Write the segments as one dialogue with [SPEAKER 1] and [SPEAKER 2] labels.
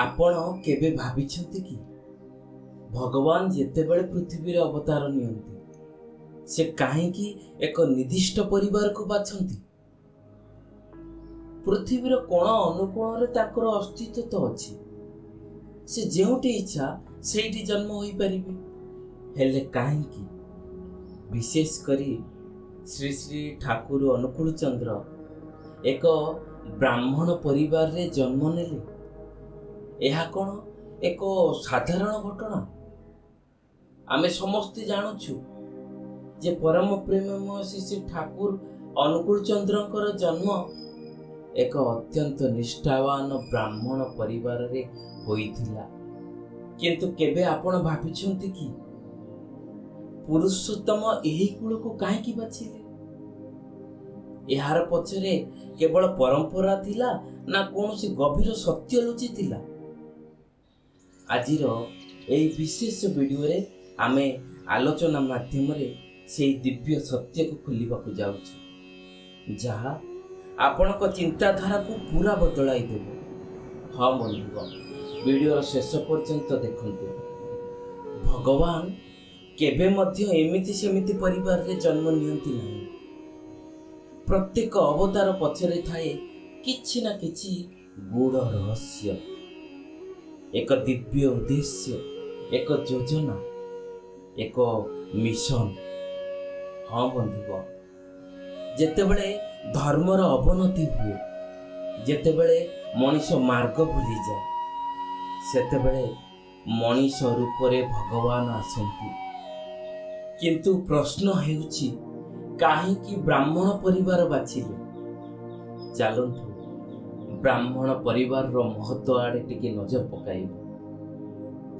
[SPEAKER 1] ଆପଣ କେବେ ଭାବିଛନ୍ତି କି ଭଗବାନ ଯେତେବେଳେ ପୃଥିବୀରେ ଅବତାର ନିଅନ୍ତି ସେ କାହିଁକି ଏକ ନିର୍ଦ୍ଦିଷ୍ଟ ପରିବାରକୁ ବାଛନ୍ତି? ପୃଥିବୀର କୋଣ ଅନୁକୋଣରେ ତାଙ୍କର ଅସ୍ତିତ୍ୱ ତ ଅଛି। ସେ ଯେଉଁଠି ଇଚ୍ଛା ସେଇଠି ଜନ୍ମ ହୋଇପାରିବେ। ହେଲେ କାହିଁକି ବିଶେଷ କରି ଶ୍ରୀ ଶ୍ରୀ ଠାକୁର ଅନୁକୂଳ ଚନ୍ଦ୍ର ଏକ ବ୍ରାହ୍ମଣ ପରିବାରରେ ଜନ୍ମ ନେଲେ? ଏହା କ'ଣ ଏକ ସାଧାରଣ ଘଟଣା? ଆମେ ସମସ୍ତେ ଜାଣୁଛୁ ଯେ ପରମ ପ୍ରେମମୟ ଶ୍ରୀ ଶ୍ରୀ ଠାକୁର ଅନୁକୂଳ ଚନ୍ଦ୍ରଙ୍କର ଜନ୍ମ ଏକ ଅତ୍ୟନ୍ତ ନିଷ୍ଠାବାନ ବ୍ରାହ୍ମଣ ପରିବାରରେ ହୋଇଥିଲା। କିନ୍ତୁ କେବେ ଆପଣ ଭାବିଛନ୍ତି କି ପୁରୁଷୋତ୍ତମ ଏହି କୂଳକୁ କାହିଁକି ବାଛିଲେ? ଏହାର ପଛରେ କେବଳ ପରମ୍ପରା ଥିଲା ନା କୌଣସି ଗଭୀର ସତ୍ୟ ଲୁଚିଥିଲା? ଆଜିର ଏହି ବିଶେଷ ଭିଡ଼ିଓରେ ଆମେ ଆଲୋଚନା ମାଧ୍ୟମରେ ସେହି ଦିବ୍ୟ ସତ୍ୟକୁ ଖୋଲିବାକୁ ଯାଉଛୁ, ଯାହା ଆପଣଙ୍କ ଚିନ୍ତାଧାରାକୁ ପୁରା ବଦଳାଇ ଦେବ। ହଁ ବନ୍ଧୁଗଣ, ଭିଡ଼ିଓର ଶେଷ ପର୍ଯ୍ୟନ୍ତ ଦେଖନ୍ତୁ। ଭଗବାନ କେବେ ମଧ୍ୟ ଏମିତି ସେମିତି ପରିବାରରେ ଜନ୍ମ ନିଅନ୍ତି ନାହିଁ। ପ୍ରତ୍ୟେକ ଅବତାର ପଛରେ ଥାଏ କିଛି ନା କିଛି ଗୂଢ଼ ରହସ୍ୟ, ଏକ ଦିବ୍ୟ ଉଦ୍ଦେଶ୍ୟ, ଏକ ଯୋଜନା, ଏକ ମିଶନ। ହଁ ବନ୍ଧୁଗଣ, ଯେତେବେଳେ ଧର୍ମର ଅବନତି ହୁଏ, ଯେତେବେଳେ ମଣିଷ ମାର୍ଗ ଭୁଲିଯାଏ, ସେତେବେଳେ ମଣିଷ ରୂପରେ ଭଗବାନ ଆସନ୍ତି। କିନ୍ତୁ ପ୍ରଶ୍ନ ହେଉଛି, କାହିଁକି ବ୍ରାହ୍ମଣ ପରିବାର ବାଛିଲେ? ଚାଲନ୍ତୁ ବ୍ରାହ୍ମଣ ପରିବାରର ମହତ୍ତ୍ୱ ଆଡ଼େ ଟିକେ ନଜର ପକାଇବା।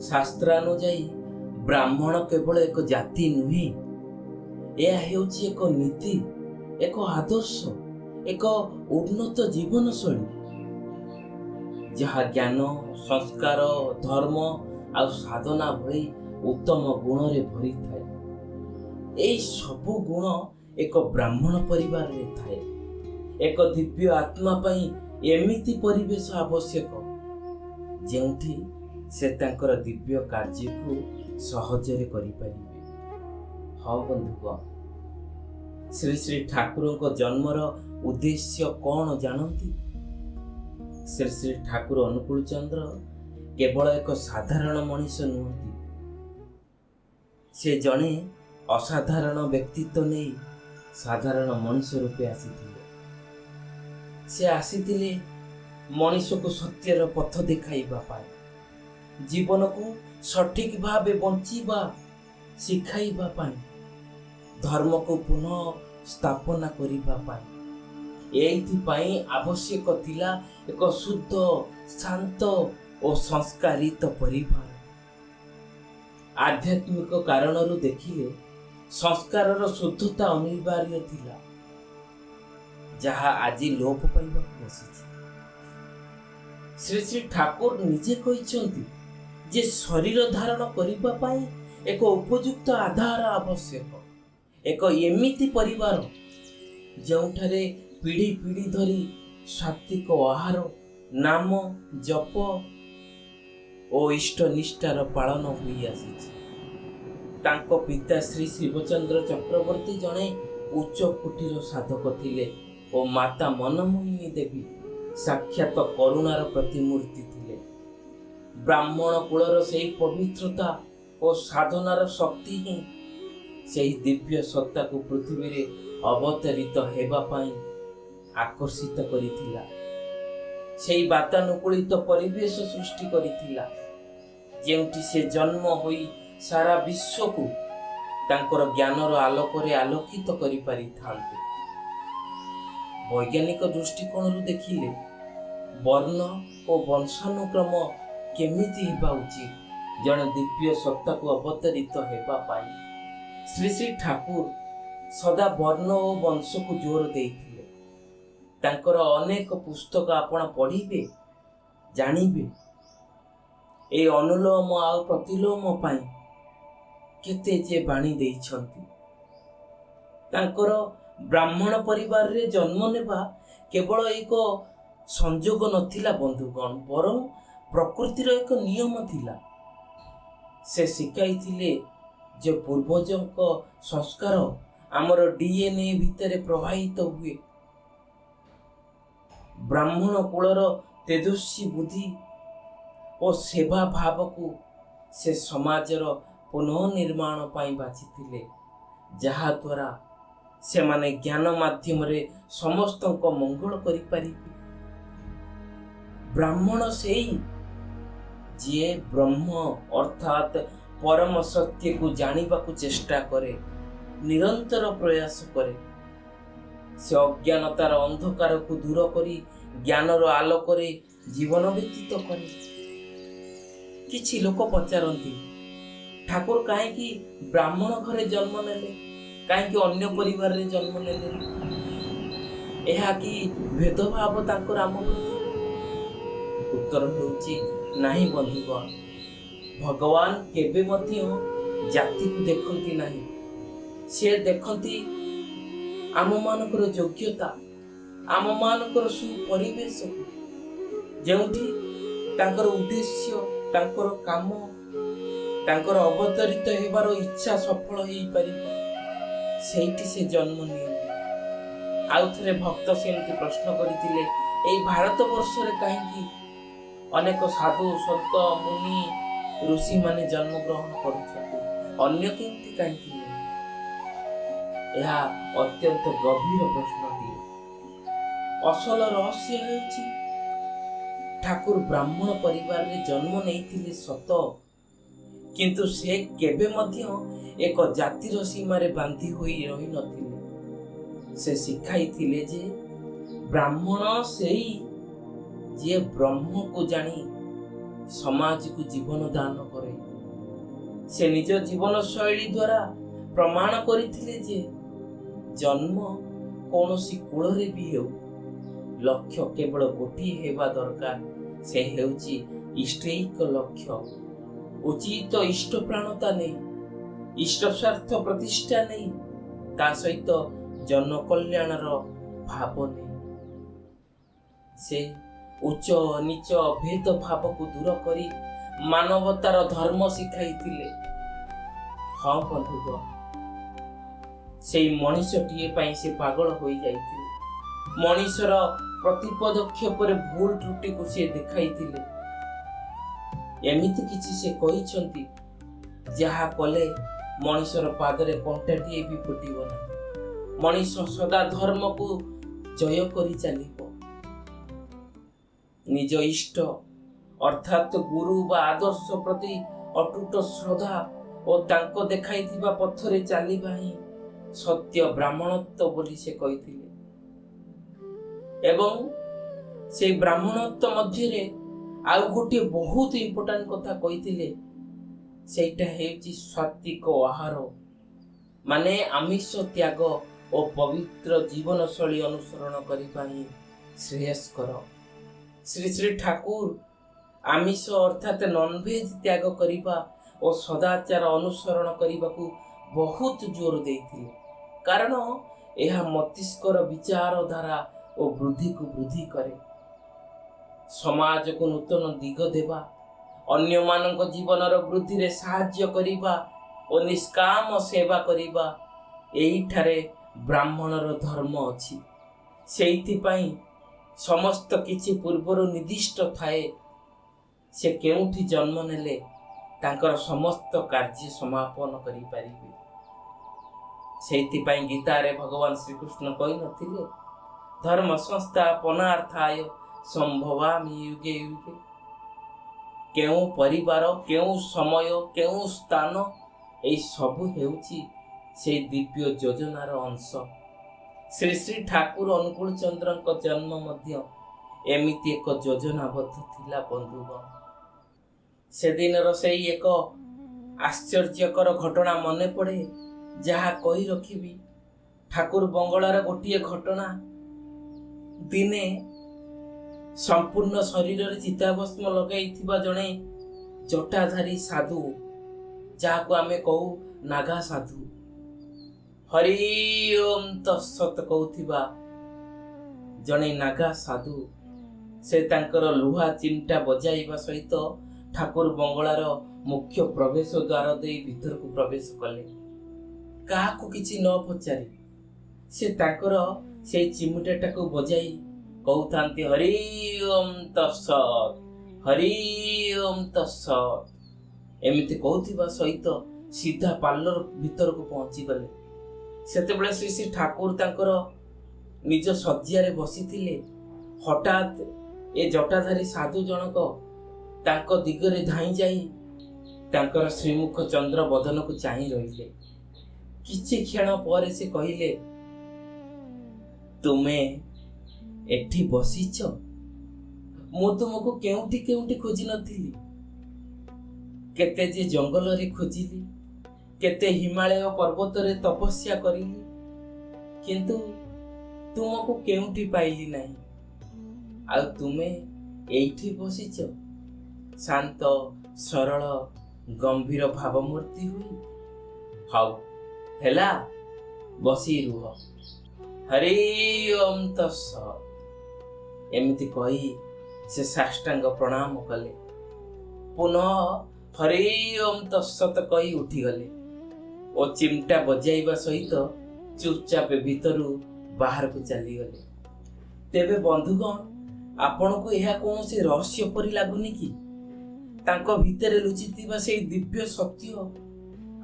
[SPEAKER 1] ଶାସ୍ତ୍ରାନୁଯାୟୀ ବ୍ରାହ୍ମଣ କେବଳ ଏକ ଜାତି ନୁହେଁ, ଏହା ହେଉଛି ଏକ ନୀତି, ଏକ ଆଦର୍ଶ, ଏକ ଉନ୍ନତ ଜୀବନଶୈଳୀ, ଯାହା ଜ୍ଞାନ, ସଂସ୍କାର, ଧର୍ମ ଆଉ ସାଧନା ଭଳି ଉତ୍ତମ ଗୁଣରେ ଭରିଥାଏ। ଏହି ସବୁ ଗୁଣ ଏକ ବ୍ରାହ୍ମଣ ପରିବାରରେ ଥାଏ। ଏକ ଦିବ୍ୟ ଆତ୍ମା ପାଇଁ ଏମିତି ପରିବେଶ ଆବଶ୍ୟକ ଯେଉଁଠି ସେ ତାଙ୍କର ଦିବ୍ୟ କାର୍ଯ୍ୟକୁ ସହଜରେ କରିପାରିବେ। ହଁ ବନ୍ଧୁଗଣ, ଶ୍ରୀ ଶ୍ରୀ ଠାକୁରଙ୍କ ଜନ୍ମର ଉଦ୍ଦେଶ୍ୟ କ'ଣ ଜାଣନ୍ତି? ଶ୍ରୀ ଶ୍ରୀ ଠାକୁର ଅନୁକୂଳ ଚନ୍ଦ୍ର କେବଳ ଏକ ସାଧାରଣ ମଣିଷ ନୁହନ୍ତି। ସେ ଜଣେ ଅସାଧାରଣ ବ୍ୟକ୍ତିତ୍ୱ ନେଇ ସାଧାରଣ ମଣିଷ ରୂପେ ଆସିଥିଲେ। ସେ ଆସିଥିଲେ ମଣିଷକୁ ସତ୍ୟର ପଥ ଦେଖାଇବା ପାଇଁ, ଜୀବନକୁ ସଠିକ ଭାବେ ବଞ୍ଚିବା ଶିଖାଇବା ପାଇଁ, ଧର୍ମକୁ ପୁନଃ ସ୍ଥାପନା କରିବା ପାଇଁ। ଏଇଥିପାଇଁ ଆବଶ୍ୟକ ଥିଲା ଏକ ଶୁଦ୍ଧ, ଶାନ୍ତ ଓ ସଂସ୍କାରିତ ପରିବାର। ଆଧ୍ୟାତ୍ମିକ କାରଣରୁ ଦେଖିଲେ ସଂସ୍କାରର ଶୁଦ୍ଧତା ଅନିବାର୍ଯ୍ୟ ଥିଲା, ଯାହା ଆଜି ଲୋପ ପାଇବାକୁ ବସିଛି। ଶ୍ରୀ ଶ୍ରୀ ଠାକୁର ନିଜେ କହିଛନ୍ତି ଯେ ଶରୀର ଧାରଣ କରିବା ପାଇଁ ଏକ ଉପଯୁକ୍ତ ଆଧାର ଆବଶ୍ୟକ, ଏକ ଏମିତି ପରିବାର ଯେଉଁଠାରେ ପିଢ଼ି ପିଢ଼ି ଧରି ସାତ୍ୱିକ ଆହାର, ନାମ ଜପ ଓ ଇଷ୍ଟନିଷ୍ଠାର ପାଳନ ହୋଇ ଆସିଛି। ତାଙ୍କ ପିତା ଶ୍ରୀ ଶିବଚନ୍ଦ୍ର ଚକ୍ରବର୍ତ୍ତୀ ଜଣେ ଉଚ୍ଚ କୋଟିର ସାଧକ ଥିଲେ ଓ ମାତା ମନମୋହିନୀ ଦେବୀ ସାକ୍ଷାତ କରୁଣାର ପ୍ରତିମୂର୍ତ୍ତି ଥିଲେ। ବ୍ରାହ୍ମଣ କୁଳର ସେହି ପବିତ୍ରତା ଓ ସାଧନାର ଶକ୍ତି ହିଁ ସେହି ଦିବ୍ୟ ସତ୍ତାକୁ ପୃଥିବୀରେ ଅବତରିତ ହେବା ପାଇଁ ଆକର୍ଷିତ କରିଥିଲା। ସେହି ବାତାନୁକୂଳିତ ପରିବେଶ ସୃଷ୍ଟି କରିଥିଲା ଯେଉଁଠି ସେ ଜନ୍ମ ହୋଇ ସାରା ବିଶ୍ୱକୁ ତାଙ୍କର ଜ୍ଞାନର ଆଲୋକରେ ଆଲୋକିତ କରିପାରିଥାନ୍ତେ। ବୈଜ୍ଞାନିକ ଦୃଷ୍ଟିକୋଣରୁ ଦେଖିଲେ ବର୍ଣ୍ଣ ଓ ବଂଶାନୁକ୍ରମ କେମିତି ହେବା ଉଚିତ ଜଣେ ଦିବ୍ୟ ସତ୍ତାକୁ ଅବତରିତ ହେବା ପାଇଁ ଶ୍ରୀ ଶ୍ରୀ ଠାକୁର ସଦା ବର୍ଣ୍ଣ ଓ ବଂଶକୁ ଜୋର ଦେଇଥିଲେ। ତାଙ୍କର ଅନେକ ପୁସ୍ତକ ଆପଣ ପଢ଼ିବେ, ଜାଣିବେ ଏହି ଅନୁଲୋମ ଆଉ ପ୍ରତିଲୋମ ପାଇଁ କେତେ ଯେ ବାଣୀ ଦେଇଛନ୍ତି। ତାଙ୍କର ବ୍ରାହ୍ମଣ ପରିବାରରେ ଜନ୍ମ ନେବା କେବଳ ଏକ ସଂଯୋଗ ନଥିଲା ବନ୍ଧୁଗଣ, ବରଂ ପ୍ରକୃତିର ଏକ ନିୟମ ଥିଲା। ସେ ଶିଖାଇଥିଲେ ଯେ ପୂର୍ବଜଙ୍କ ସଂସ୍କାର ଆମର DNA ଭିତରେ ପ୍ରବାହିତ ହୁଏ। ବ୍ରାହ୍ମଣ କୁଳର ତେଜସ୍ୱୀ ବୁଦ୍ଧି ଓ ସେବା ଭାବକୁ ସେ ସମାଜର ପୁନଃନିର୍ମାଣ ପାଇଁ ବାଛିଥିଲେ, ଯାହାଦ୍ୱାରା ସେମାନେ ଜ୍ଞାନ ମାଧ୍ୟମରେ ସମସ୍ତଙ୍କ ମଙ୍ଗଳ କରିପାରିବେ। ବ୍ରାହ୍ମଣ ସେଇ ଯିଏ ବ୍ରହ୍ମ ଅର୍ଥାତ୍ ପରମ ସତ୍ୟକୁ ଜାଣିବାକୁ ଚେଷ୍ଟା କରେ, ନିରନ୍ତର ପ୍ରୟାସ କରେ। ସେ ଅଜ୍ଞାନତାର ଅନ୍ଧକାରକୁ ଦୂର କରି ଜ୍ଞାନର ଆଲୋକରେ ଜୀବନ ବ୍ୟତୀତ କରେ। କିଛି ଲୋକ ପଚାରନ୍ତି, ଠାକୁର କାହିଁକି ବ୍ରାହ୍ମଣ ଘରେ ଜନ୍ମ ନେଲେ, କାହିଁକି ଅନ୍ୟ ପରିବାରରେ ଜନ୍ମ ନେଲେ? ଏହା କି ଭେଦଭାବ ତାଙ୍କର ଆମ ପ୍ରତି? ଉତ୍ତର ହେଉଛି ନାହିଁ ବନ୍ଧୁଗଣ। ଭଗବାନ କେବେ ମଧ୍ୟ ଜାତିକୁ ଦେଖନ୍ତି ନାହିଁ। ସେ ଦେଖନ୍ତି ଆମମାନଙ୍କର ଯୋଗ୍ୟତା, ଆମମାନଙ୍କର ସୁପରିବେଶକୁ, ଯେଉଁଠି ତାଙ୍କର ଉଦ୍ଦେଶ୍ୟ, ତାଙ୍କର କାମ, ତାଙ୍କର ଅବତରିତ ହେବାର ଇଚ୍ଛା ସଫଳ ହେଇପାରିବ, ସେଇଠି ସେ ଜନ୍ମ ନିଅନ୍ତି। ଆଉ ଥରେ ଭକ୍ତ ସେମିତି ପ୍ରଶ୍ନ କରିଥିଲେ, ଏଇ ଭାରତ ବର୍ଷରେ କାହିଁକି ଅନେକ ସାଧୁ ସନ୍ତ ମୁନି ଋଷିମାନେ ଜନ୍ମଗ୍ରହଣ କରୁଛନ୍ତି, ଅନ୍ୟ କେମିତି କାହିଁକି ନୁହେଁ? ଏହା ଅତ୍ୟନ୍ତ ଗଭୀର ପ୍ରଶ୍ନଟିଏ। ଅସଲ ରହସ୍ୟ ହେଉଛି ଠାକୁର ବ୍ରାହ୍ମଣ ପରିବାରରେ ଜନ୍ମ ନେଇଥିଲେ ସତ, କିନ୍ତୁ ସେ କେବେ ମଧ୍ୟ ଏକ ଜାତିର ସୀମାରେ ବାନ୍ଧି ହୋଇ ରହିନଥିଲେ। ସେ ଶିଖାଇଥିଲେ ଯେ ବ୍ରାହ୍ମଣ ସେଇ ଯିଏ ବ୍ରହ୍ମକୁ ଜାଣି ସମାଜକୁ ଜୀବନ ଦାନ କରେ। ସେ ନିଜ ଜୀବନ ଶୈଳୀ ଦ୍ୱାରା ପ୍ରମାଣ କରିଥିଲେ ଯେ ଜନ୍ମ କୌଣସି କୂଳରେ ବି ହେଉ, ଲକ୍ଷ୍ୟ କେବଳ ଗୋଟିଏ ହେବା ଦରକାର, ସେ ହେଉଛି ଇଷ୍ଟୈକ ଲକ୍ଷ୍ୟ। ଉଚିତ ଇଷ୍ଟପ୍ରାଣତା ନେଇ, ଇଷ୍ଟ ସ୍ୱାର୍ଥ ପ୍ରତିଷ୍ଠା ନେଇ, ତା ସହିତ ଜନକଲ୍ୟାଣର ଭାବ ନେଇ। ସେ ଉଚ୍ଚ ନିଚ ଭେଦ ଭାବକୁ ଦୂର କରି ମାନବତାର ଧର୍ମ ଶିଖାଇଥିଲେ। ହଁ ବନ୍ଧୁଗଣ, ସେଇ ମଣିଷଟିଏ ପାଇଁ ସେ ପାଗଳ ହୋଇଯାଇଥିଲେ। ମଣିଷର ପ୍ରତି ପଦକ୍ଷେପରେ ଭୁଲ ତ୍ରୁଟିକୁ ସେ ଦେଖାଇଥିଲେ। ଏମିତି କିଛି ସେ କହିଛନ୍ତି ଯାହା କଲେ ମଣିଷର ପାଦରେ କଣ୍ଟାଟିଏ ବି ଫୁଟିବ ନାହିଁ। ମଣିଷ ସଦା ଧର୍ମକୁ ଜୟ କରି ଚାଲିବ। ନିଜ ଇଷ୍ଟ ଅର୍ଥାତ୍ ଗୁରୁ ବା ଆଦର୍ଶ ପ୍ରତି ଅଟୁଟ ଶ୍ରଦ୍ଧା ଓ ତାଙ୍କ ଦେଖାଇଥିବା ପଥରେ ଚାଲିବା ହିଁ ସତ୍ୟ ବ୍ରାହ୍ମଣତ୍ୱ ବୋଲି ସେ କହିଥିଲେ। ଏବଂ ସେଇ ବ୍ରାହ୍ମଣତ୍ୱ ମଧ୍ୟରେ ଆଉ ଗୋଟିଏ ବହୁତ ଇମ୍ପୋର୍ଟାଣ୍ଟ କଥା କହିଥିଲେ, ସେଇଟା ହେଉଛି ସାତ୍ୱିକ ଆହାର, ମାନେ ଆମିଷ ତ୍ୟାଗ ଓ ପବିତ୍ର ଜୀବନଶୈଳୀ ଅନୁସରଣ କରିବା ହିଁ ଶ୍ରେୟସ୍କର। ଶ୍ରୀ ଶ୍ରୀ ଠାକୁର ଆମିଷ ଅର୍ଥାତ୍ ନନଭେଜ ତ୍ୟାଗ କରିବା ଓ ସଦାଚାର ଅନୁସରଣ କରିବାକୁ ବହୁତ ଜୋର ଦେଇଥିଲେ, କାରଣ ଏହା ମସ୍ତିଷ୍କର ବିଚାରଧାରା ଓ ବୃଦ୍ଧିକୁ ବୃଦ୍ଧି କରେ। ସମାଜକୁ ନୂତନ ଦିଗ ଦେବା, ଅନ୍ୟମାନଙ୍କ ଜୀବନର ବୃଦ୍ଧିରେ ସାହାଯ୍ୟ କରିବା ଓ ନିଷ୍କାମ ସେବା କରିବା, ଏଇଠାରେ ବ୍ରାହ୍ମଣର ଧର୍ମ ଅଛି। ସେଇଥିପାଇଁ ସମସ୍ତ କିଛି ପୂର୍ବରୁ ନିର୍ଦ୍ଦିଷ୍ଟ ଥାଏ। ସେ କେଉଁଠି ଜନ୍ମ ନେଲେ ତାଙ୍କର ସମସ୍ତ କାର୍ଯ୍ୟ ସମାପନ କରିପାରିବେ। ସେଇଥିପାଇଁ ଗୀତାରେ ଭଗବାନ ଶ୍ରୀକୃଷ୍ଣ କହିନଥିଲେ, ଧର୍ମ ସଂସ୍ଥାପନାର୍ଥାୟ ସମ୍ଭବାମି ୟୁଗେ ୟୁଗେ। କେଉଁ ପରିବାର, କେଉଁ ସମୟ, କେଉଁ ସ୍ଥାନ, ଏହି ସବୁ ହେଉଛି ସେହି ଦିବ୍ୟ ଯୋଜନାର ଅଂଶ। ଶ୍ରୀ ଶ୍ରୀ ଠାକୁର ଅନୁକୂଳ ଚନ୍ଦ୍ରଙ୍କ ଜନ୍ମ ମଧ୍ୟ ଏମିତି ଏକ ଯୋଜନାବଦ୍ଧ ଥିଲା ବନ୍ଧୁଗଣ। ସେଦିନର ସେଇ ଏକ ଆଶ୍ଚର୍ଯ୍ୟକର ଘଟଣା ମନେ ପଡ଼େ, ଯାହା କହି ରଖିବି। ଠାକୁର ବଙ୍ଗଳାର ଗୋଟିଏ ଘଟଣା। ଦିନେ ସମ୍ପୂର୍ଣ୍ଣ ଶରୀରରେ ଚିତାଭସ୍ମ ଲଗାଇଥିବା ଜଣେ ଜଟାଧାରୀ ସାଧୁ, ଯାହାକୁ ଆମେ କହୁ ନାଗା ସାଧୁ, ହରି ଓମ୍ ତତ୍ସତ୍ କହୁଥିବା ଜଣେ ନାଗା ସାଧୁ ସେ ତାଙ୍କର ଲୁହା ଚିମଟା ବଜାଇବା ସହିତ ଠାକୁର ବଙ୍ଗଳାର ମୁଖ୍ୟ ପ୍ରବେଶ ଦ୍ୱାର ଦେଇ ଭିତରକୁ ପ୍ରବେଶ କଲେ। କାହାକୁ କିଛି ନ ପଚାରି ସେ ତାଙ୍କର ସେଇ ଚିମଟାଟାକୁ ବଜାଇ କହୁଥାନ୍ତି, ହରି ଓମ୍ ତତ୍ସତ୍, ହରି ଓମ୍ ତତ୍ସତ୍। ଏମିତି କହୁଥିବା ସହିତ ସିଧା ପାର୍ଲର ଭିତରକୁ ପହଞ୍ଚିଗଲେ। ସେତେବେଳେ ଶ୍ରୀ ଶ୍ରୀ ଠାକୁର ତାଙ୍କର ନିଜ ଶଯ୍ୟାରେ ବସିଥିଲେ। ହଠାତ୍ ଏ ଜଟାଧାରୀ ସାଧୁ ଜଣକ ତାଙ୍କ ଦିଗରେ ଧାଇଁ ଯାଇ ତାଙ୍କର ଶ୍ରୀମୁଖ ଚନ୍ଦ୍ର ବଦନକୁ ଚାହିଁ ରହିଲେ। କିଛି କ୍ଷଣ ପରେ ସେ କହିଲେ, ତୁମେ ଏଠି ବସିଛ? ମୁଁ ତୁମକୁ କେଉଁଠି କେଉଁଠି ଖୋଜି ନଥିଲି। କେତେ ଯେ ଜଙ୍ଗଲରେ ଖୋଜିଲି, କେତେ ହିମାଳୟ ପର୍ବତରେ ତପସ୍ୟା କରିଲି, କିନ୍ତୁ ତୁମକୁ କେଉଁଠି ପାଇଲି ନାହିଁ। ଆଉ ତୁମେ ଏଇଠି ବସିଛ ଶାନ୍ତ ସରଳ ଗମ୍ଭୀର ଭାବମୂର୍ତ୍ତି ହୋଇ। ହଉ ହେଲା, ବସି ରୁହ। ହରି ଓମ୍ ତତ୍ସତ୍। ଏମିତି କହି ସେ ସାଷ୍ଟାଙ୍ଗ ପ୍ରଣାମ କଲେ। ପୁନଃ ହରି ଓମ୍ ତତ୍ସତ୍ କହି ଉଠିଗଲେ ଓ ଚିମଟା ବଜାଇବା ସହିତ ଚୁପଚାପ ଭିତରୁ ବାହାରକୁ ଚାଲିଗଲେ। ତେବେ ବନ୍ଧୁଗଣ, ଆପଣଙ୍କୁ ଏହା କୌଣସି ରହସ୍ୟ ପରି ଲାଗୁନି କି? ତାଙ୍କ ଭିତରେ ଲୁଚିଥିବା ସେଇ ଦିବ୍ୟ ସତ୍ୟ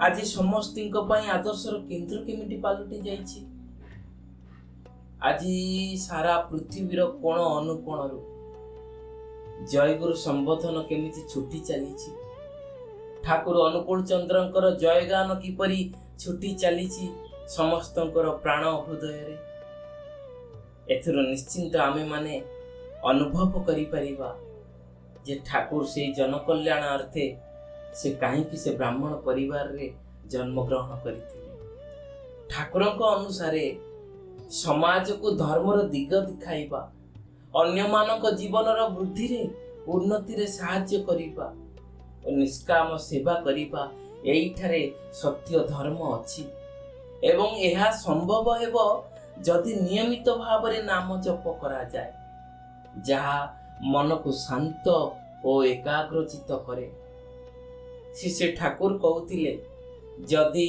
[SPEAKER 1] ଆଜି ସମସ୍ତଙ୍କ ପାଇଁ ଆଦର୍ଶର କେନ୍ଦ୍ର କେମିତି ପାଲଟି ଯାଇଛି। ଆଜି ସାରା ପୃଥିବୀର କୋଣ ଅନୁକୋଣରୁ ଜୟଗୁରୁ ସମ୍ବୋଧନ କେମିତି ଛୁଟି ଚାଲିଛି। ଠାକୁର ଅନୁକୂଳ ଚନ୍ଦ୍ରଙ୍କର ଜୟଗାନ କିପରି ଛୁଟି ଚାଲିଛି ସମସ୍ତଙ୍କର ପ୍ରାଣ ହୃଦୟରେ। ଏଥିରୁ ନିଶ୍ଚିନ୍ତ ଆମେମାନେ ଅନୁଭବ କରିପାରିବା ଯେ ଠାକୁର ସେଇ ଜନକଲ୍ୟାଣ ଅର୍ଥେ ସେ କାହିଁକି ସେ ବ୍ରାହ୍ମଣ ପରିବାରରେ ଜନ୍ମଗ୍ରହଣ କରିଥିଲେ। ଠାକୁରଙ୍କ ଅନୁସାରେ ସମାଜକୁ ଧର୍ମର ଦିଗ ଦେଖାଇବା, ଅନ୍ୟମାନଙ୍କ ଜୀବନର ବୃଦ୍ଧିରେ ଉନ୍ନତିରେ ସାହାଯ୍ୟ କରିବା ଓ ନିଷ୍କାମ ସେବା କରିବା, ଏଇଠାରେ ସତ୍ୟ ଧର୍ମ ଅଛି। ଏବଂ ଏହା ସମ୍ଭବ ହେବ ଯଦି ନିୟମିତ ଭାବରେ ନାମ ଜପ କରାଯାଏ, ଯାହା ମନକୁ ଶାନ୍ତ ଓ ଏକାଗ୍ରଚିତ କରେ। ଶ୍ରୀ ଠାକୁର କହୁଥିଲେ, ଯଦି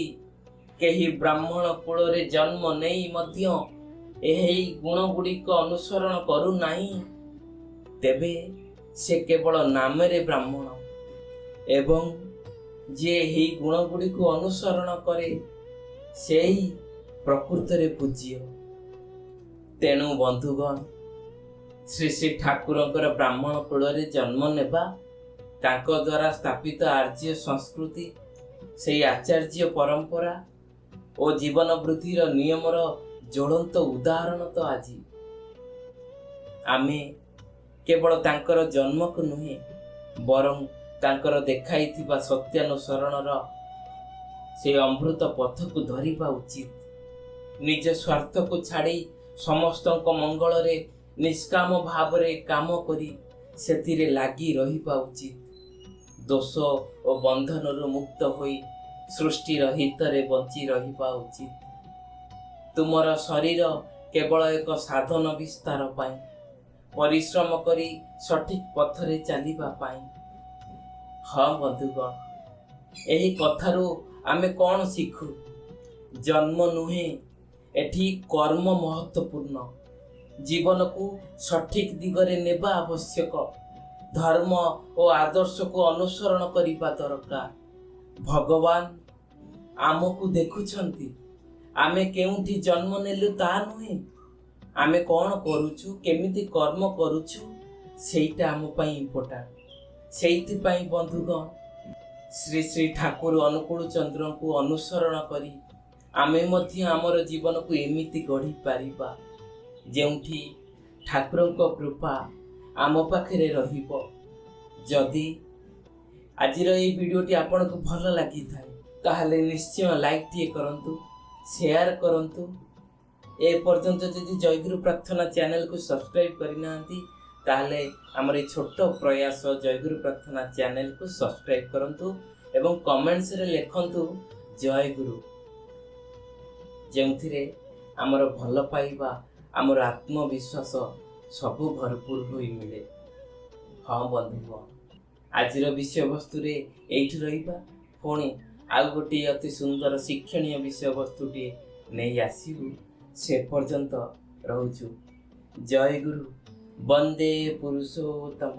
[SPEAKER 1] କେହି ବ୍ରାହ୍ମଣ କୁଳରେ ଜନ୍ମ ନେଇ ମଧ୍ୟ ଏହି ଗୁଣ ଗୁଡ଼ିକ ଅନୁସରଣ କରୁନାହିଁ, ତେବେ ସେ କେବଳ ନାମରେ ବ୍ରାହ୍ମଣ, ଏବଂ ଯିଏ ଏହି ଗୁଣ ଗୁଡ଼ିକୁ ଅନୁସରଣ କରେ ସେହି ପ୍ରକୃତରେ ପୂଜ୍ୟ। ତେଣୁ ବନ୍ଧୁଗଣ, ଶ୍ରୀ ଶ୍ରୀ ଠାକୁରଙ୍କର ବ୍ରାହ୍ମଣ କୁଳରେ ଜନ୍ମ ନେବା, ତାଙ୍କ ଦ୍ୱାରା ସ୍ଥାପିତ ଆର୍ଯ୍ୟ ସଂସ୍କୃତି, ସେହି ଆଚାର୍ଯ୍ୟ ପରମ୍ପରା ଓ ଜୀବନ ବୃଦ୍ଧିର ନିୟମର ଜ୍ୱଳନ୍ତ ଉଦାହରଣ ତ ଆଜି ଆମେ କେବଳ ତାଙ୍କର ଜନ୍ମକୁ ନୁହେଁ, ବରଂ ତାଙ୍କର ଦେଖାଇଥିବା ସତ୍ୟାନୁସରଣର ସେ ଅମୃତ ପଥକୁ ଧରିବା ଉଚିତ। ନିଜ ସ୍ୱାର୍ଥକୁ ଛାଡ଼ି ସମସ୍ତଙ୍କ ମଙ୍ଗଳରେ ନିଷ୍କାମ ଭାବରେ କାମ କରି ସେଥିରେ ଲାଗି ରହିବା ଉଚିତ। ଦୋଷ ଓ ବନ୍ଧନରୁ ମୁକ୍ତ ହୋଇ ସୃଷ୍ଟିର ହିତରେ ବଞ୍ଚି ରହିବା ଉଚିତ। ତୁମର ଶରୀର କେବଳ ଏକ ସାଧନ ବିସ୍ତାର ପାଇଁ, ପରିଶ୍ରମ କରି ସଠିକ ପଥରେ ଚାଲିବା ପାଇଁ। ହଁ ବନ୍ଧୁଗଣ, ଏହି କଥାରୁ ଆମେ କ'ଣ ଶିଖୁ? ଜନ୍ମ ନୁହେଁ, ଏଠି କର୍ମ ମହତ୍ୱପୂର୍ଣ୍ଣ। ଜୀବନକୁ ସଠିକ ଦିଗରେ ନେବା ଆବଶ୍ୟକ। ଧର୍ମ ଓ ଆଦର୍ଶକୁ ଅନୁସରଣ କରିବା ଦରକାର। ଭଗବାନ ଆମକୁ ଦେଖୁଛନ୍ତି। ଆମେ କେଉଁଠି ଜନ୍ମ ନେଲୁ ତାହା ନୁହେଁ, ଆମେ କ'ଣ କରୁଛୁ, କେମିତି କର୍ମ କରୁଛୁ, ସେଇଟା ଆମ ପାଇଁ ଇମ୍ପୋର୍ଟାଣ୍ଟ। ସେଇଥିପାଇଁ ବନ୍ଧୁଗଣ, ଶ୍ରୀ ଶ୍ରୀ ଠାକୁର ଅନୁକୂଳ ଚନ୍ଦ୍ରଙ୍କୁ ଅନୁସରଣ କରି ଆମେ ମଧ୍ୟ ଆମର ଜୀବନକୁ ଏମିତି ଗଢ଼ିପାରିବା ଯେଉଁଠି ଠାକୁରଙ୍କ କୃପା ଆମ ପାଖରେ ରହିବ। ଯଦି ଆଜିର ଏହି ଭିଡ଼ିଓଟି ଆପଣଙ୍କୁ ଭଲ ଲାଗିଥାଏ, ତାହେଲେ ନିଶ୍ଚୟ ଲାଇକ୍ଟିଏ କରନ୍ତୁ, ସେୟାର କରନ୍ତୁ। ଏପର୍ଯ୍ୟନ୍ତ ଯଦି ଜୟଗୁରୁ ପ୍ରାର୍ଥନା ଚ୍ୟାନେଲକୁ ସବସ୍କ୍ରାଇବ୍ କରିନାହାନ୍ତି, ତାହେଲେ ଆମର এই ছোট্ট ପ୍ରୟାସ ଜୟଗୁରୁ ପ୍ରାର୍ଥନା ଚ୍ୟାନେଲକୁ ସବସ୍କ୍ରାଇବ୍ କରନ୍ତୁ ଏବଂ କମେଣ୍ଟସରେ ଲେଖନ୍ତୁ ଜୟଗୁରୁ, ଯେଉଁଥିରେ ଆମର ଭଲ ପାଇବା, ଆମର ଆତ୍ମବିଶ୍ୱାସ ସବୁ ଭରପୁର ହୋଇ ମିଳେ। ହଁ ବନ୍ଧୁଗଣ, ଆଜିର ବିଷୟବସ୍ତୁରେ ଏଇଠି ରହିବା। ପୁଣି ଆଉ ଗୋଟିଏ ଅତି ସୁନ୍ଦର ଶିକ୍ଷଣୀୟ ବିଷୟବସ୍ତୁଟିଏ ନେଇ ଆସିବୁ। ସେ ପର୍ଯ୍ୟନ୍ତ ରହୁଛୁ। ଜୟ ଗୁରୁ, ବନ୍ଦେ ପୁରୁଷୋତ୍ତମ।